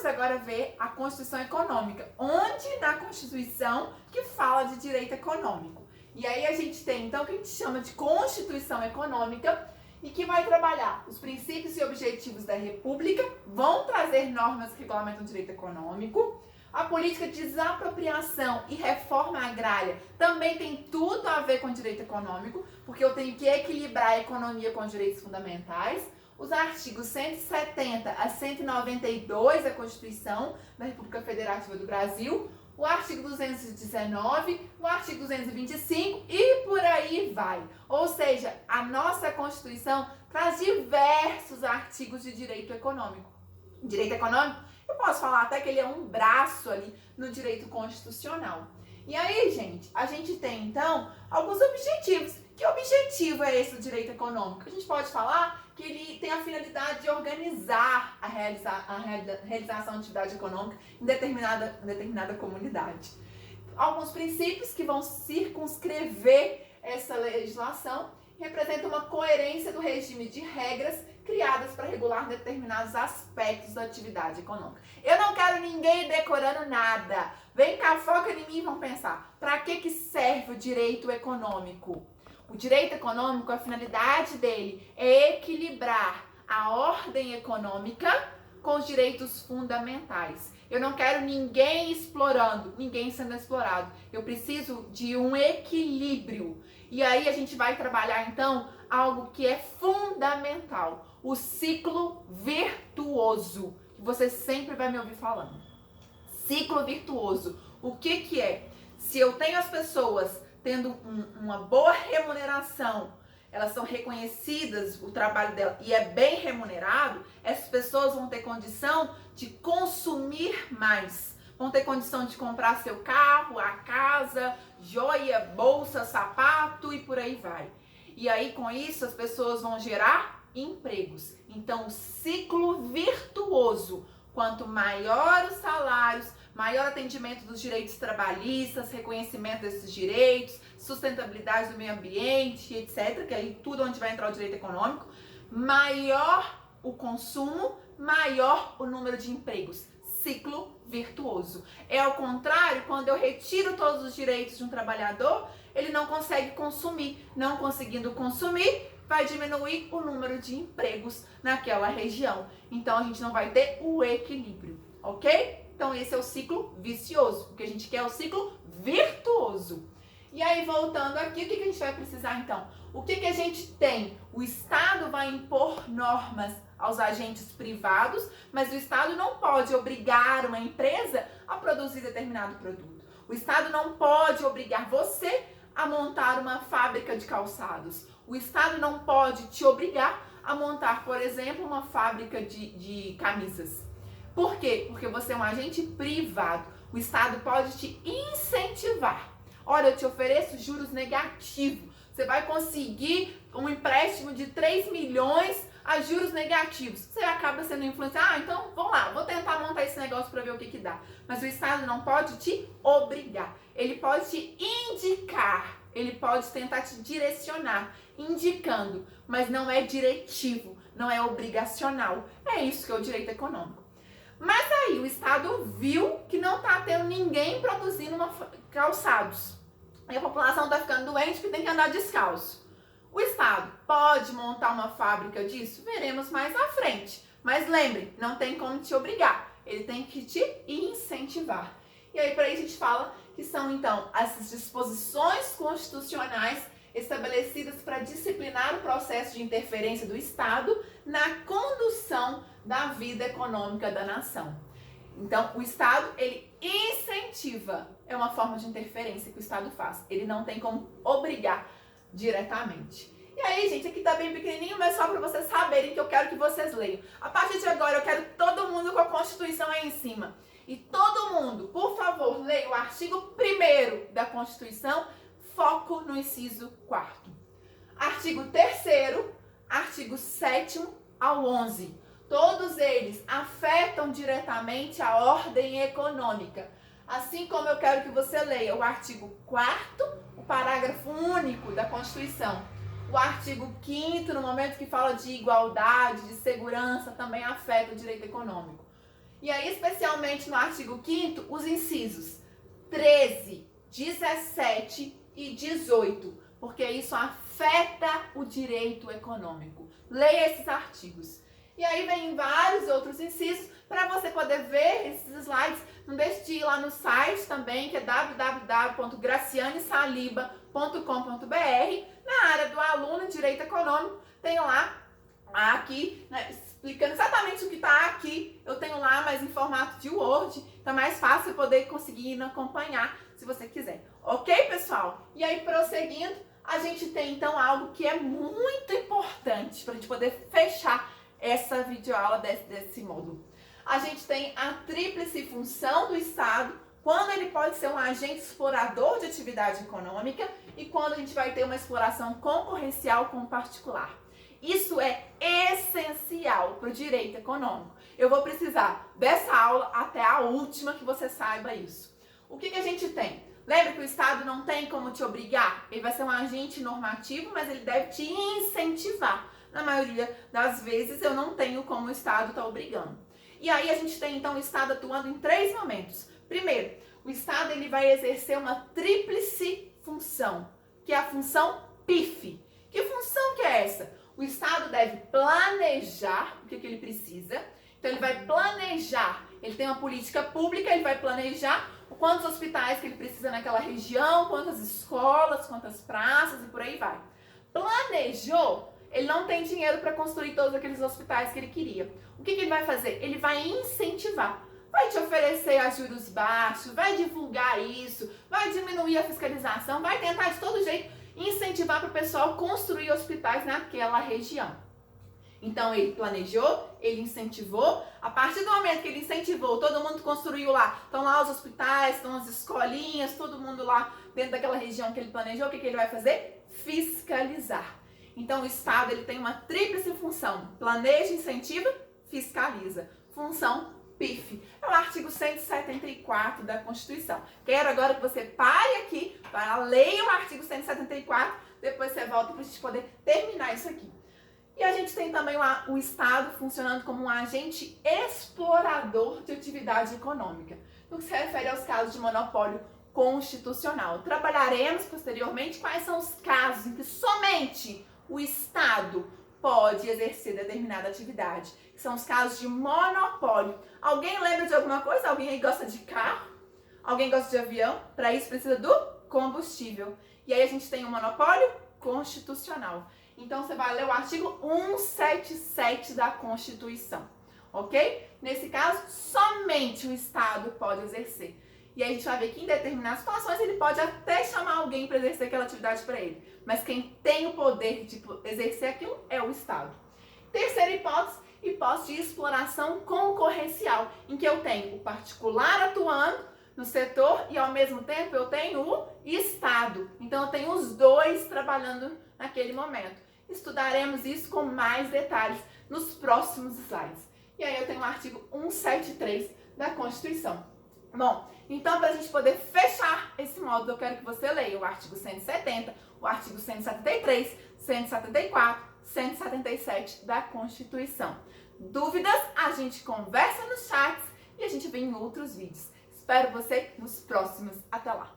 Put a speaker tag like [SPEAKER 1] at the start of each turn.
[SPEAKER 1] agora ver a Constituição Econômica. Onde na Constituição que fala de direito econômico? E aí a gente tem, então, o que a gente chama de Constituição Econômica e que vai trabalhar os princípios e objetivos da República, vão trazer normas que regulamentam o direito econômico. A política de desapropriação e reforma agrária também tem tudo a ver com direito econômico, porque eu tenho que equilibrar a economia com os direitos fundamentais. Os artigos 170 a 192 da Constituição da República Federativa do Brasil, o artigo 219, o artigo 225 e por aí vai. Ou seja, a nossa Constituição traz diversos artigos de direito econômico. Direito econômico, eu posso falar até que ele é um braço ali no direito constitucional. E aí, gente, a gente tem, então, alguns objetivos. Que objetivo é esse do direito econômico? A gente pode falar que ele tem a finalidade de organizar a realização de atividade econômica em determinada comunidade. Alguns princípios que vão circunscrever essa legislação representam uma coerência do regime de regras criadas para regular determinados aspectos da atividade econômica. Eu não quero ninguém decorando nada. Vem cá, foca em mim e vamos pensar. Para que serve o direito econômico? O direito econômico, a finalidade dele é equilibrar a ordem econômica com os direitos fundamentais. Eu não quero ninguém explorando, ninguém sendo explorado. Eu preciso de um equilíbrio. E aí a gente vai trabalhar, então, algo que é fundamental. O ciclo virtuoso, que você sempre vai me ouvir falando. Ciclo virtuoso. O que é? Se eu tenho as pessoas tendo uma boa remuneração, elas são reconhecidas, o trabalho dela, e é bem remunerado, essas pessoas vão ter condição de consumir mais. Vão ter condição de comprar seu carro, a casa, joia, bolsa, sapato e por aí vai. E aí, com isso, as pessoas vão gerar empregos. Então, o ciclo virtuoso, quanto maior os salários, maior atendimento dos direitos trabalhistas, reconhecimento desses direitos, sustentabilidade do meio ambiente, etc., que aí tudo onde vai entrar o direito econômico, maior o consumo, maior o número de empregos. Ciclo virtuoso. É ao contrário, quando eu retiro todos os direitos de um trabalhador, ele não consegue consumir. Não conseguindo consumir, vai diminuir o número de empregos naquela região. Então, a gente não vai ter o equilíbrio, ok? Então, esse é o ciclo vicioso. O que a gente quer é o ciclo virtuoso. E aí, voltando aqui, o que a gente vai precisar, então? O que a gente tem? O Estado vai impor normas aos agentes privados, mas o Estado não pode obrigar uma empresa a produzir determinado produto. O Estado não pode obrigar você a montar uma fábrica de calçados. O Estado não pode te obrigar a montar, por exemplo, uma fábrica de camisas. Por quê? Porque você é um agente privado. O Estado pode te incentivar. Olha, eu te ofereço juros negativos. Você vai conseguir um empréstimo de 3 milhões a juros negativos. Você acaba sendo influenciado. Ah, então vamos lá, vou tentar montar esse negócio para ver o que dá. Mas o Estado não pode te obrigar. Ele pode te indicar. Ele pode tentar te direcionar, indicando. Mas não é diretivo, não é obrigacional. É isso que é o direito econômico. Mas aí o Estado viu que não está tendo ninguém produzindo calçados. E a população está ficando doente porque tem que andar descalço. O Estado pode montar uma fábrica disso? Veremos mais à frente. Mas lembre, não tem como te obrigar. Ele tem que te incentivar. E aí, para isso, a gente fala que são, então, essas disposições constitucionais estabelecidas para disciplinar o processo de interferência do Estado na condução da vida econômica da nação. Então, o Estado, ele incentiva, é uma forma de interferência que o Estado faz. Ele não tem como obrigar diretamente. E aí, gente, aqui tá bem pequenininho, mas só para vocês saberem que eu quero que vocês leiam. A partir de agora, eu quero todo mundo com a Constituição aí em cima. E todo mundo, por favor, leia o artigo 1º da Constituição, foco no inciso 4º. Artigo 3º, artigo 7º ao 11. Todos eles afetam diretamente a ordem econômica. Assim como eu quero que você leia o artigo 4º, o parágrafo único da Constituição. O artigo 5º, no momento que fala de igualdade, de segurança, também afeta o direito econômico. E aí, especialmente no artigo 5º, os incisos 13, 17 e 18, porque isso afeta o direito econômico. Leia esses artigos. E aí vem vários outros incisos para você poder ver esses slides. Não deixe de ir lá no site também, que é www.gracianesaliba.com.br. Na área do aluno, Direito Econômico, tem lá, aqui, né, explicando exatamente o que está aqui. Eu tenho lá, mas em formato de Word. Então é mais fácil poder conseguir acompanhar, se você quiser. Ok, pessoal? E aí, prosseguindo, a gente tem então algo que é muito importante para a gente poder fechar essa videoaula desse módulo. A gente tem a tríplice função do Estado, quando ele pode ser um agente explorador de atividade econômica e quando a gente vai ter uma exploração concorrencial com o particular. Isso é essencial para o direito econômico. Eu vou precisar dessa aula até a última que você saiba isso. O que a gente tem? Lembra que o Estado não tem como te obrigar? Ele vai ser um agente normativo, mas ele deve te incentivar. Na maioria das vezes eu não tenho como o Estado estar obrigando. E aí a gente tem então o Estado atuando em 3 momentos. Primeiro, o Estado ele vai exercer uma tríplice função, que é a função PIF. Que função que é essa? O Estado deve planejar o que ele precisa. Então ele vai planejar, ele tem uma política pública, ele vai planejar quantos hospitais que ele precisa naquela região, quantas escolas, quantas praças e por aí vai. Planejou, ele não tem dinheiro para construir todos aqueles hospitais que ele queria. O que ele vai fazer? Ele vai incentivar. Vai te oferecer a juros baixos, vai divulgar isso, vai diminuir a fiscalização, vai tentar de todo jeito incentivar para o pessoal construir hospitais naquela região. Então ele planejou, ele incentivou. A partir do momento que ele incentivou, todo mundo construiu lá. Estão lá os hospitais, estão as escolinhas, todo mundo lá dentro daquela região que ele planejou. O que ele vai fazer? Fiscalizar. Então o Estado ele tem uma tríplice função: planeja, incentiva, fiscaliza. Função PIF. É o artigo 174 da Constituição. Quero agora que você pare aqui, leia o artigo 174, depois você volta para a gente poder terminar isso aqui. E a gente tem também o Estado funcionando como um agente explorador de atividade econômica, no que se refere aos casos de monopólio constitucional. Trabalharemos posteriormente quais são os casos em que somente o Estado pode exercer determinada atividade, que são os casos de monopólio. Alguém lembra de alguma coisa? Alguém aí gosta de carro? Alguém gosta de avião? Para isso precisa do combustível. E aí a gente tem o monopólio constitucional. Então você vai ler o artigo 177 da Constituição, ok? Nesse caso, somente o Estado pode exercer. E aí a gente vai ver que em determinadas situações ele pode até chamar alguém para exercer aquela atividade para ele. Mas quem tem o poder de exercer aquilo é o Estado. Terceira hipótese, hipótese de exploração concorrencial, em que eu tenho o particular atuando no setor e ao mesmo tempo eu tenho o Estado. Então eu tenho os dois trabalhando naquele momento. Estudaremos isso com mais detalhes nos próximos slides. E aí eu tenho o artigo 173 da Constituição. Bom, então para a gente poder fechar esse módulo, eu quero que você leia o artigo 170, o artigo 173, 174, 177 da Constituição. Dúvidas? A gente conversa nos chats e a gente vê em outros vídeos. Espero você nos próximos. Até lá!